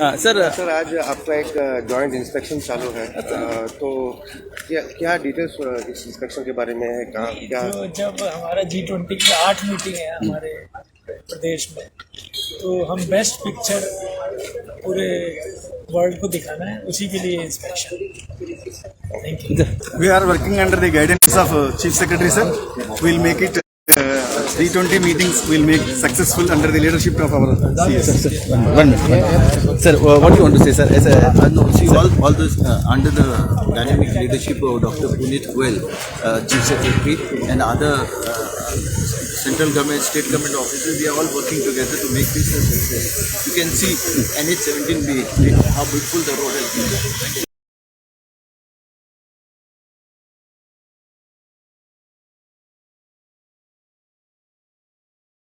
Sir आज आपका एक जॉइंट इंस्पेक्शन चालू है, तो क्या डिटेल्स इस इंस्पेक्शन के बारे में है? कहाँ क्या जब हमारा G20 की 8 मीटिंग है हमारे प्रदेश में, तो हम बेस्ट पिक्चर पूरे वर्ल्ड को दिखाना है, उसी के लिए inspection. Thank you. We are working under the guidance of Chief Secretary, sir. We'll make it G20 meetings. We'll make successful under the leadership of our CS. One minute. Sir, what do you want to say, sir? No, see, all this under the dynamic leadership of Dr. Puneet Goyal, Chief Secretary, and other central government, state government officers, we are all working together to make this a success. You can see NH17B, how beautiful the road has been.